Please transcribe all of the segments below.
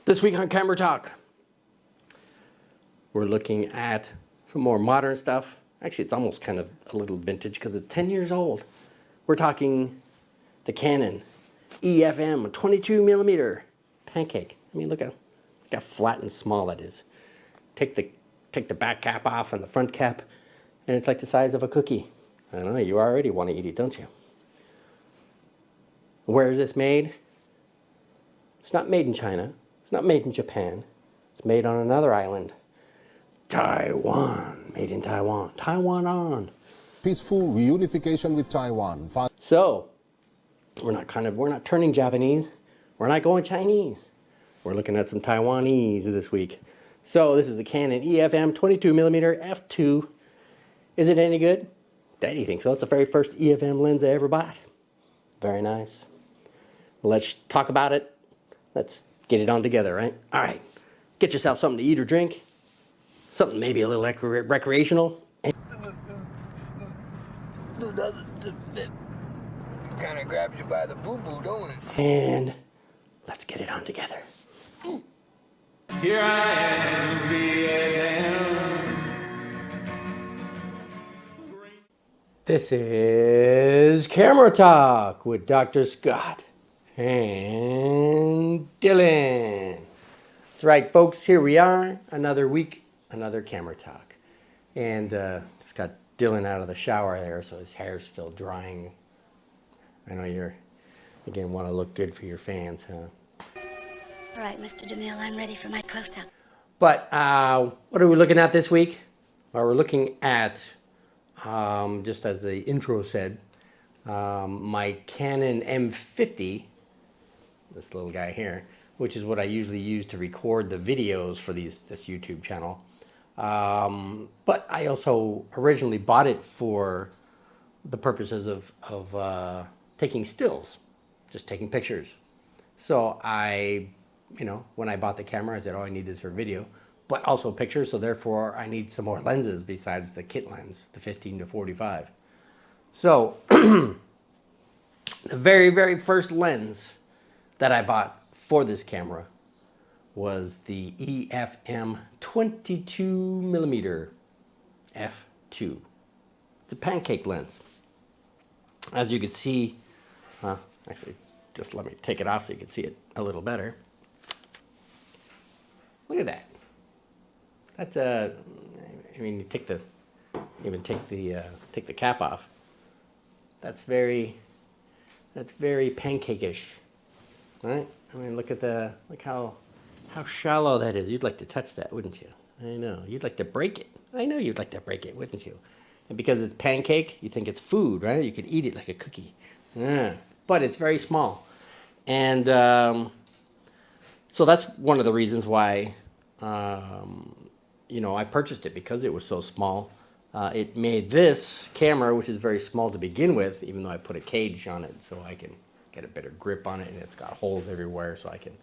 This week on Camera Talk, we're looking at some more modern stuff. Actually, it's almost kind of a little vintage because it's 10 years old. We're talking the Canon EFM 22 millimeter pancake. I mean, look how flat and small that is. Take the back cap off and the front cap, and it's like the size of a cookie. I don't know, you already want to eat it, don't you? Where is this made? It's not made in China. It's not made in Japan. It's made on another island. Taiwan. Made in Taiwan. Taiwan on. Peaceful reunification with Taiwan. So, we're not turning Japanese. We're not going Chinese. We're looking at some Taiwanese this week. So, this is the Canon EFM 22mm f2. Is it any good? Daddy thinks so. It's the very first EFM lens I ever bought. Very nice. Let's talk about it. Let's get it on together, right? All right. Get yourself something to eat or drink. Something maybe a little recreational. Kind of grabs you by the boo-boo, don't it? And let's get it on together. Here I am, Vietnam. This is Camera Talk with Dr. Scott and Dylan. That's right, folks. Here we are. Another week, another Camera Talk. And just got Dylan out of the shower there, so his hair's still drying. I know you're, again, want to look good for your fans, huh? All right, Mr. DeMille, I'm ready for my close-up. But what are we looking at this week? Well, we're looking at, just as the intro said, my Canon M50, this little guy here, which is what I usually use to record the videos for this YouTube channel. But I also originally bought it for the purposes of taking stills, just taking pictures. So when I bought the camera, I said, oh, I need this for video, but also pictures. So therefore I need some more lenses besides the kit lens, the 15 to 45. So the very, very first lens that I bought for this camera was the EFM 22mm f2. It's a pancake lens. As you can see, actually, just let me take it off so you can see it a little better. Look at that. That's I mean, you take the cap off. That's very pancake-ish, right? I mean, look how shallow that is. You'd like to touch that, wouldn't you? I know. You'd like to break it. I know you'd like to break it, wouldn't you? And because it's pancake, you think it's food, right? You could eat it like a cookie. Yeah. But it's very small. And so that's one of the reasons why, I purchased it, because it was so small. It made this camera, which is very small to begin with, even though I put a cage on it so I can get a better grip on it, and it's got holes everywhere so I can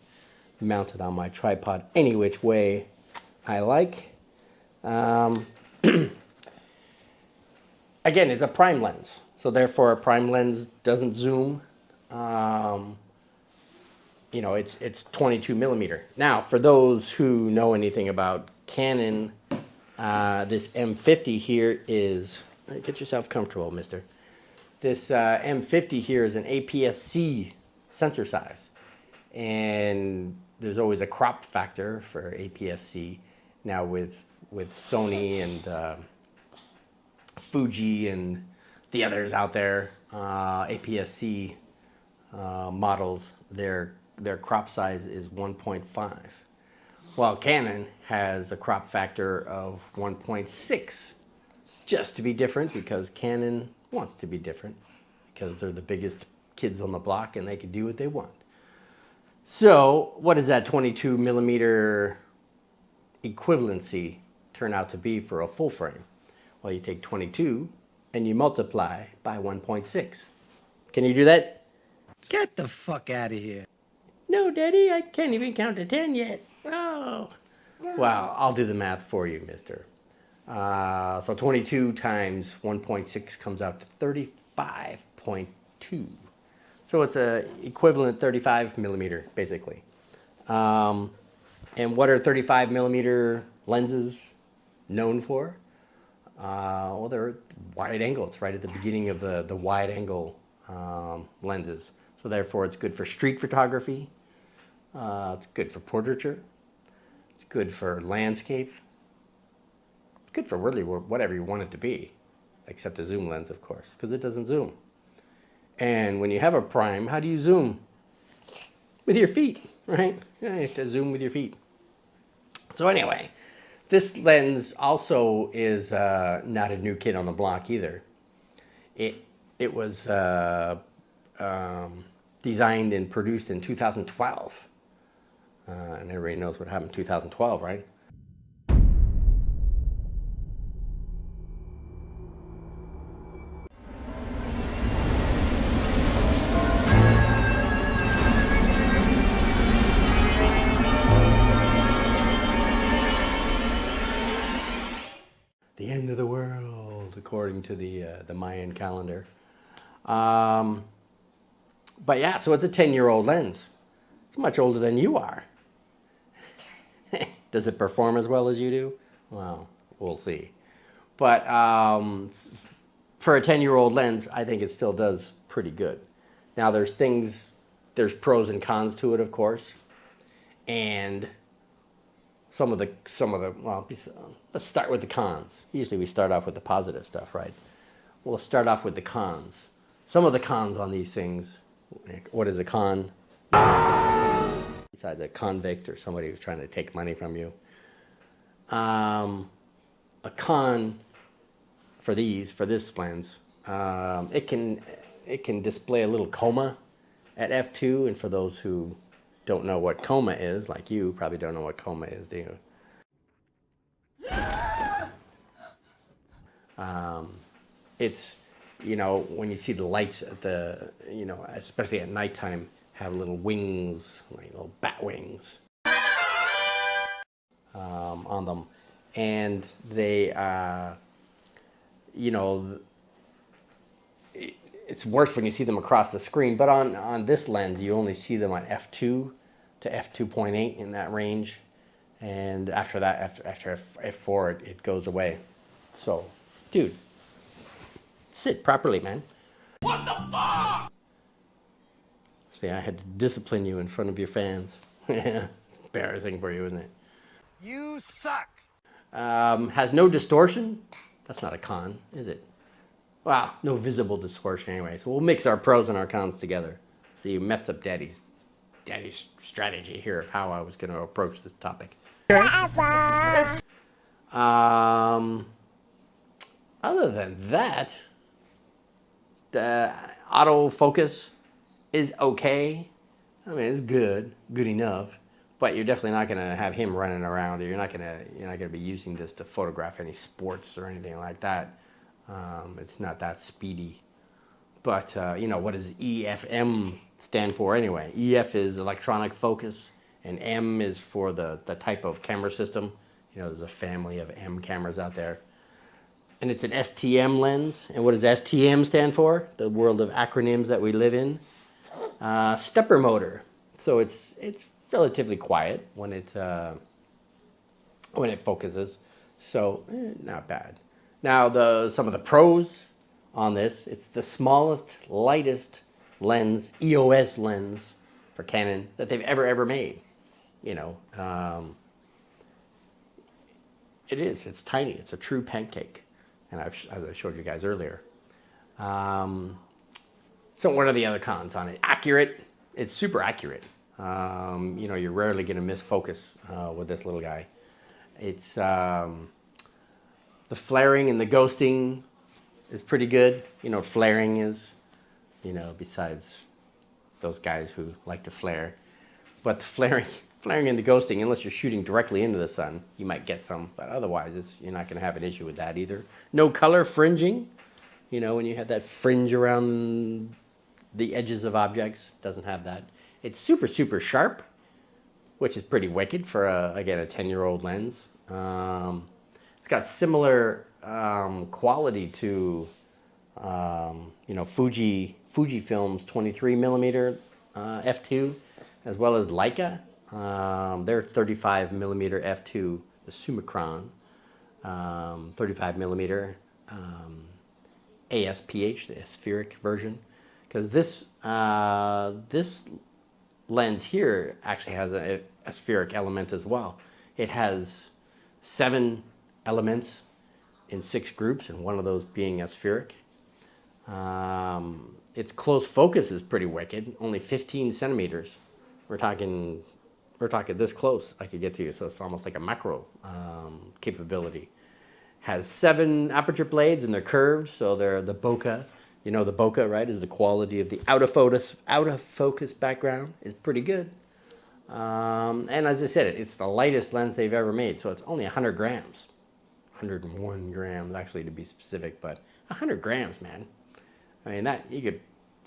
mount it on my tripod any which way I like. Again, it's a prime lens, so therefore a prime lens doesn't zoom. It's 22 millimeter. Now, for those who know anything about Canon, this M50 here is, get yourself comfortable, mister. This M50 here is an APS-C sensor size, and there's always a crop factor for APS-C. Now with Sony and Fuji and the others out there, APS-C models, their crop size is 1.5. While Canon has a crop factor of 1.6, just to be different, because Canon wants to be different, because they're the biggest kids on the block and they can do what they want. So what does that 22 millimeter equivalency turn out to be for a full frame? Well, you take 22 and you multiply by 1.6. Can you do that? Get the fuck out of here. No, Daddy, I can't even count to 10 yet. Oh. Well, I'll do the math for you, mister. So 22 times 1.6 comes out to 35.2. So it's a equivalent 35 millimeter, basically. And what are 35 millimeter lenses known for? Well, they're wide angle. It's right at the beginning of the wide angle lenses. So therefore, it's good for street photography. It's good for portraiture. It's good for landscape. It's good for really whatever you want it to be, except a zoom lens, of course, because it doesn't zoom. And when you have a prime, how do you zoom? With your feet, right? Yeah, you have to zoom with your feet. So anyway, this lens also is not a new kid on the block either. It was designed and produced in 2012. And everybody knows what happened in 2012, right? The end of the world, according to the Mayan calendar. But yeah, so it's a 10-year-old lens. It's much older than you are. Does it perform as well as you do? Well, we'll see. But for a 10-year-old lens, I think it still does pretty good. Now, there's pros and cons to it, of course. And some of the well, let's start with the cons. Usually we start off with the positive stuff, right? We'll start off with the cons. Some of the cons on these things. What is a con? Besides a convict or somebody who's trying to take money from you. A con for this lens, it can display a little coma at f2, and for those who don't know what coma is, like you probably don't know what coma is, do you? It's, you know, when you see the lights at the, you know, especially at nighttime, have little wings, like little bat wings on them, and they, you know, it's worse when you see them across the screen. But on this lens, you only see them at f2 to f2.8 in that range, and after that, after f4, it goes away. So, dude, sit properly, man. What the fuck? See, I had to discipline you in front of your fans. It's embarrassing for you, isn't it? You suck. Has no distortion. That's not a con, is it? Well, no visible distortion anyway. So we'll mix our pros and our cons together. So you messed up Daddy's strategy here of how I was going to approach this topic. Other than that, the autofocus is okay. I mean, it's good enough, but you're definitely not going to have him running around. You're not going to be using this to photograph any sports or anything like that. It's not that speedy. But you know, what does EFM stand for anyway? EF is electronic focus, and M is for the type of camera system. You know, there's a family of M cameras out there. And it's an STM lens. And what does STM stand for? The world of acronyms that we live in. Stepper motor. So it's relatively quiet when it focuses. So not bad. Now some of the pros on this. It's the smallest, lightest lens, EOS lens for Canon that they've ever made. You know, it is. It's tiny. It's a true pancake. And as I showed you guys earlier. So what are the other cons on it? Accurate. It's super accurate. You know, you're rarely going to miss focus with this little guy. It's the flaring and the ghosting is pretty good. You know, flaring is, you know, besides those guys who like to flare. But the flaring and the ghosting, unless you're shooting directly into the sun, you might get some, but otherwise you're not going to have an issue with that either. No color fringing. You know, when you have that fringe around the edges of objects, doesn't have that. It's super, super sharp, which is pretty wicked for, again, a 10-year-old lens. It's got similar quality to, you know, Fujifilm's 23 millimeter f2, as well as Leica They're 35 millimeter f2, the Summicron, 35 millimeter ASPH, the spheric version, because this lens here actually has a spheric element as well. It has 7 elements in 6 groups, and one of those being aspheric. Its close focus is pretty wicked, only 15 centimeters. We're talking this close I could get to you, so it's almost like a macro capability. Has 7 aperture blades, and they're curved, so they're the bokeh. You know the bokeh, right, is the quality of the out of focus background is pretty good. And as I said, it's the lightest lens they've ever made, so it's only 100 grams. 101 grams, actually, to be specific, but 100 grams, man. I mean, that you could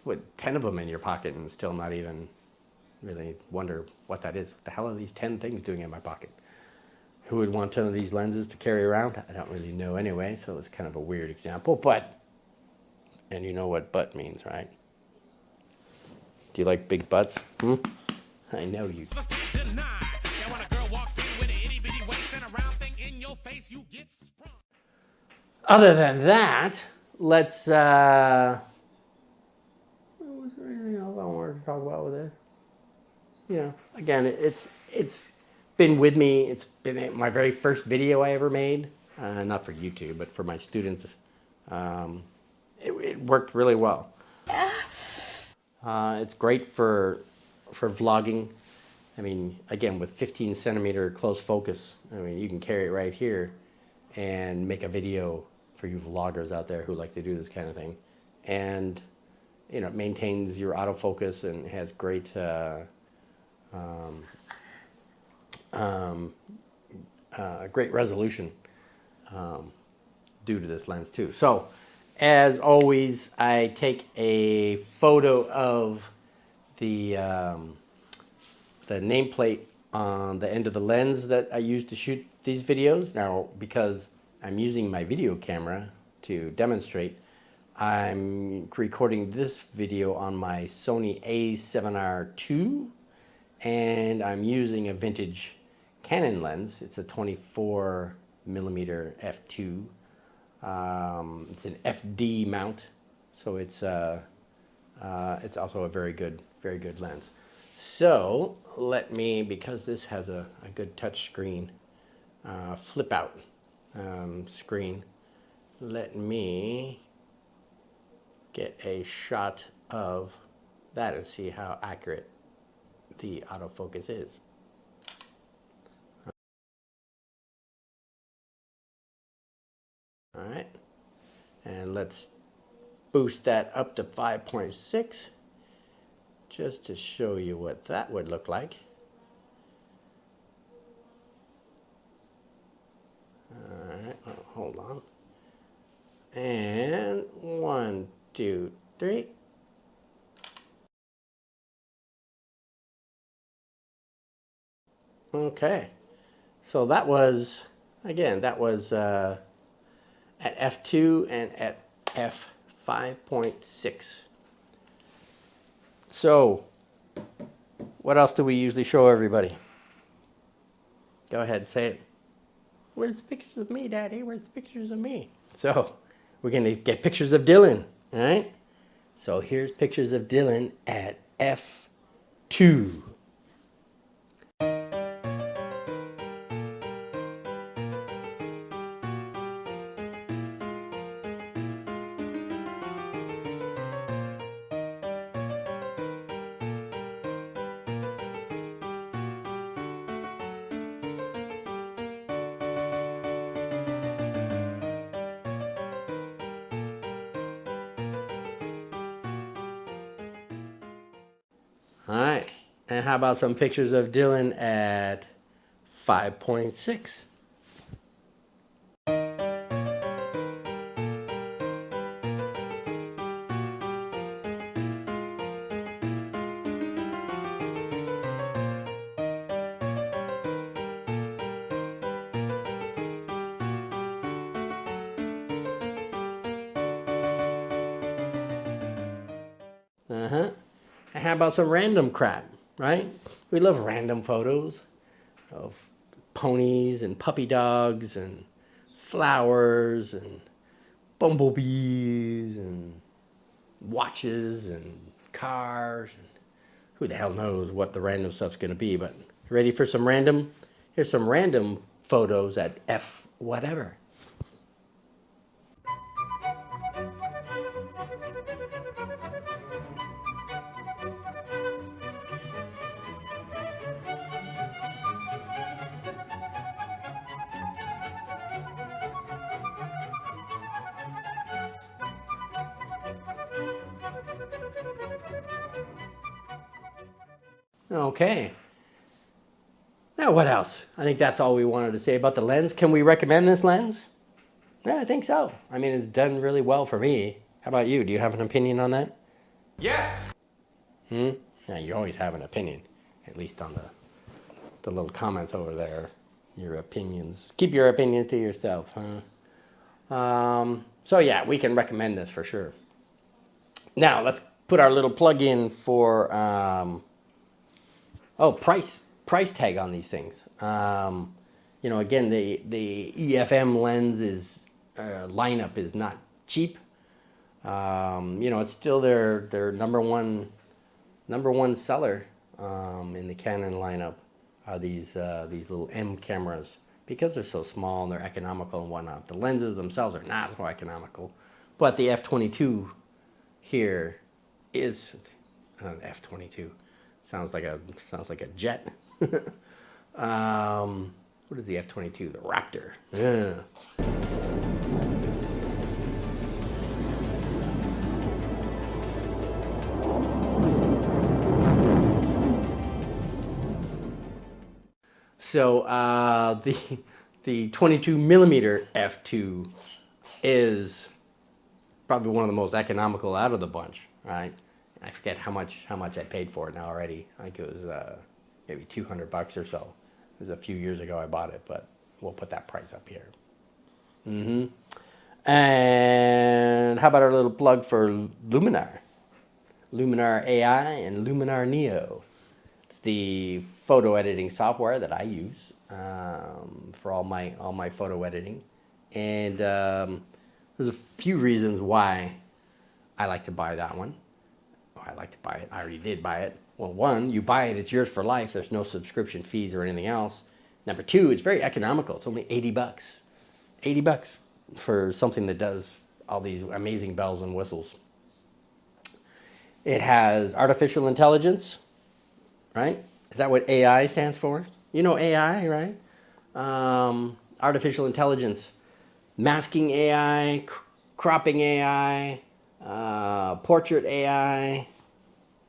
put 10 of them in your pocket and still not even really wonder what that is. What the hell are these 10 things doing in my pocket? Who would want 10 of these lenses to carry around? I don't really know anyway, so it's kind of a weird example, but, and you know what butt means, right? Do you like big butts? I know you. Other than that, let's, was there anything else I wanted to talk about with it? You know, again, it's been with me. It's been my very first video I ever made, not for YouTube, but for my students. It worked really well. It's great for vlogging. I mean, again, with 15 centimeter close focus, I mean, you can carry it right here and make a video for you vloggers out there who like to do this kind of thing. And, you know, it maintains your autofocus and has great great resolution due to this lens too. So, as always, I take a photo of the nameplate on the end of the lens that I use to shoot these videos. Now, because I'm using my video camera to demonstrate, I'm recording this video on my Sony A7R II, and I'm using a vintage Canon lens. It's a 24 millimeter f2. It's an FD mount, so it's also a very good lens. So let me, because this has a good touch screen, flip out screen, let me get a shot of that and see how accurate the autofocus is. All right, and let's boost that up to 5.6 just to show you what that would look like. All right, well, hold on. And 1, 2, 3. Okay, so that was, again, that was at f2 and at f5.6. So, what else do we usually show everybody? Go ahead, say it. Where's the pictures of me, Daddy? Where's the pictures of me? So, we're going to get pictures of Dylan, all right? So, here's pictures of Dylan at f2. All right, and how about some pictures of Dylan at 5.6? And how about some random crap, right? We love random photos of ponies and puppy dogs and flowers and bumblebees and watches and cars. And who the hell knows what the random stuff's going to be. But ready for some random? Here's some random photos at F whatever. Okay. Now what else? I think that's all we wanted to say about the lens. Can we recommend this lens? Yeah, I think so. I mean, it's done really well for me. How about you? Do you have an opinion on that? Yes. Yeah, you always have an opinion, at least on the little comments over there. Your opinions. Keep your opinion to yourself, huh? So yeah, we can recommend this for sure. Now let's put our little plug in for price tag on these things. You know, again, the EFM lens is lineup is not cheap. You know, it's still their number one seller in the Canon lineup are these little M cameras because they're so small and they're economical and whatnot. The lenses themselves are not so economical, but the f22 here is f22 sounds like a jet. What is the f22? The Raptor. Yeah. So the 22 millimeter f2 is probably one of the most economical out of the bunch, right? I forget how much I paid for it now already. I think it was maybe $200 or so. It was a few years ago I bought it, but we'll put that price up here. And how about our little plug for Luminar? Luminar AI and Luminar Neo. It's the photo editing software that I use for all my photo editing. And there's a few reasons why I like to buy that one. Oh, I like to buy it. I already did buy it. Well, one, you buy it, it's yours for life. There's no subscription fees or anything else. Number two, it's very economical. It's only $80. $80 for something that does all these amazing bells and whistles. It has artificial intelligence, right? Is that what AI stands for? You know AI, right? Artificial intelligence, masking AI, cropping AI, portrait AI.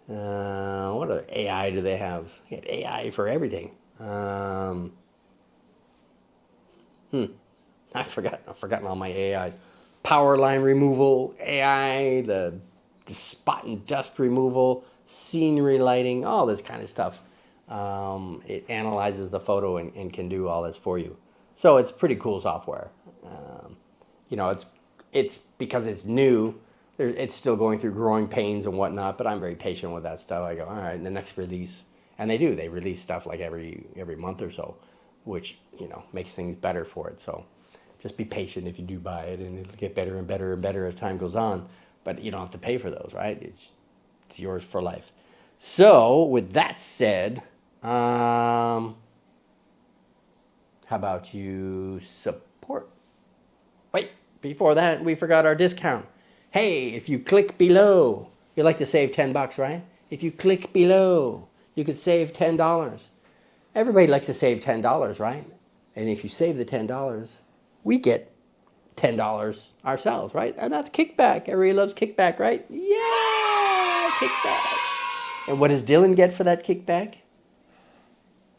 What other AI do they have? They have AI for everything. I've forgotten all my AIs. Power line removal, AI, the spot and dust removal, scenery lighting, all this kind of stuff. It analyzes the photo and can do all this for you. So it's pretty cool software. You know, it's because it's new. It's still going through growing pains and whatnot, but I'm very patient with that stuff. I go, all right, the next release, and they do. They release stuff like every month or so, which, you know, makes things better for it. So just be patient if you do buy it, and it'll get better and better and better as time goes on. But you don't have to pay for those, right? It's yours for life. So with that said, how about you support? Wait, before that, we forgot our discount. Hey, if you click below, you like to save $10, right? If you click below, you could save $10. Everybody likes to save $10, right? And if you save the $10, we get $10 ourselves, right? And that's kickback. Everybody loves kickback, right? Yeah, kickback. And what does Dylan get for that kickback?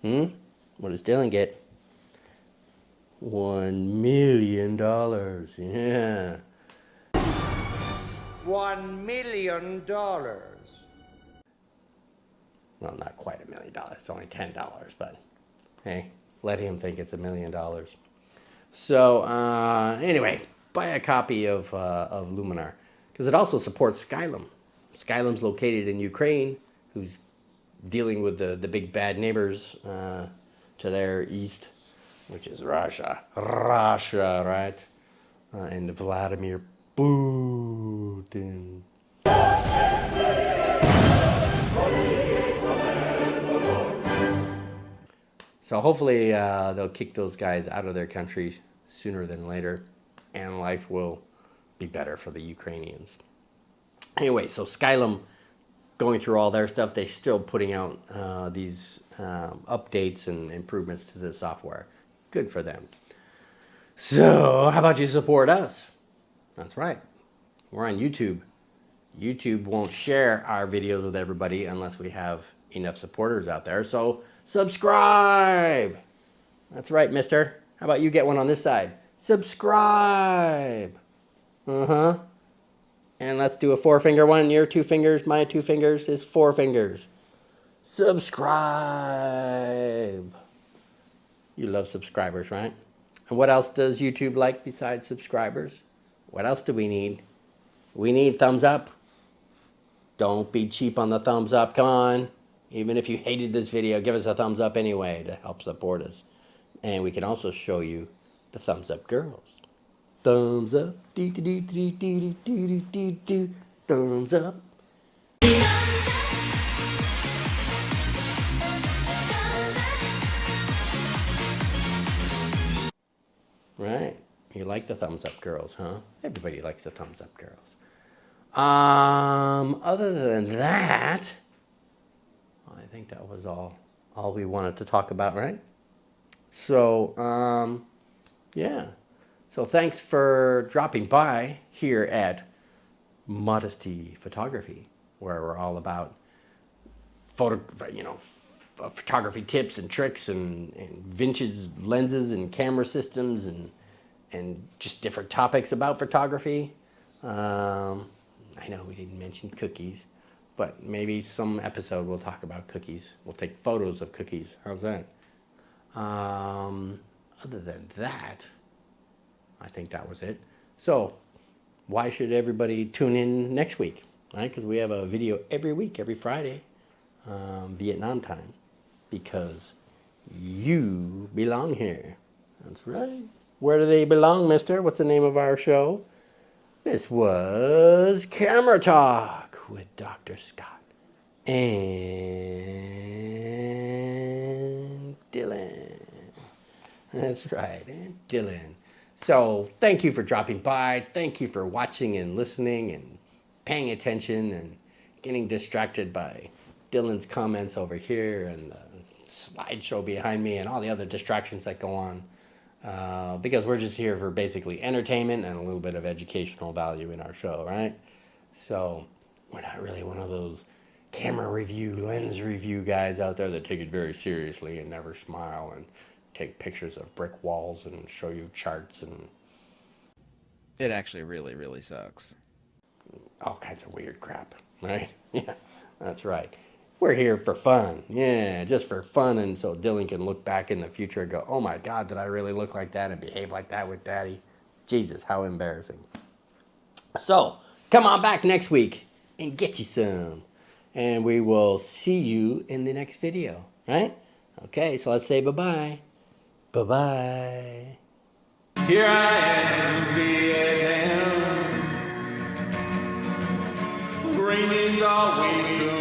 What does Dylan get? $1 million. Yeah. $1 million. Well, not quite $1 million. It's only $10, but hey, let him think it's $1 million. So anyway, buy a copy of Luminar because it also supports Skylum. Skylum's located in Ukraine, who's dealing with the big bad neighbors to their east, which is Russia, right? And Vladimir Putin. So hopefully they'll kick those guys out of their country sooner than later, and life will be better for the Ukrainians. Anyway, so Skylum, going through all their stuff, they're still putting out these updates and improvements to the software. Good for them. So how about you support us? That's right. We're on YouTube. YouTube won't share our videos with everybody unless we have enough supporters out there. So subscribe. That's right, mister. How about you get one on this side? Subscribe. Uh-huh. And let's do a 4-finger one. Your 2 fingers, my 2 fingers is 4 fingers. Subscribe. You love subscribers, right? And what else does YouTube like besides subscribers? What else do we need? We need thumbs up. Don't be cheap on the thumbs up. Come on. Even if you hated this video, give us a thumbs up anyway to help support us. And we can also show you the thumbs up girls. Thumbs up. Thumbs up. Right. You like the thumbs up girls, huh? Everybody likes the thumbs up girls. Other than that, I think that was all we wanted to talk about, right? So, yeah. So thanks for dropping by here at Modesty Photography, where we're all about photography tips and tricks and vintage lenses and camera systems and just different topics about photography. I know we didn't mention cookies, but maybe some episode we'll talk about cookies. We'll take photos of cookies. How's that? Other than that, I think that was it. So why should everybody tune in next week? Right? Because we have a video every week, every Friday, Vietnam time, because you belong here. That's right. Where do they belong, mister? What's the name of our show? This was Camera Talk with Dr. Scott and Dylan. That's right, and Dylan. So thank you for dropping by. Thank you for watching and listening and paying attention and getting distracted by Dylan's comments over here and the slideshow behind me and all the other distractions that go on. Because we're just here for basically entertainment and a little bit of educational value in our show, right? So we're not really one of those camera review, lens review guys out there that take it very seriously and never smile and take pictures of brick walls and show you charts and It actually really, really sucks. all kinds of weird crap, right? Yeah, that's right. We're here for fun. Yeah, just for fun. And so Dylan can look back in the future and go, oh my God, did I really look like that and behave like that with Daddy? Jesus, how embarrassing. So come on back next week and get you some. And we will see you in the next video, right? Okay, so let's say bye-bye. Bye-bye. Here I am, Vietnam. Rain is always good.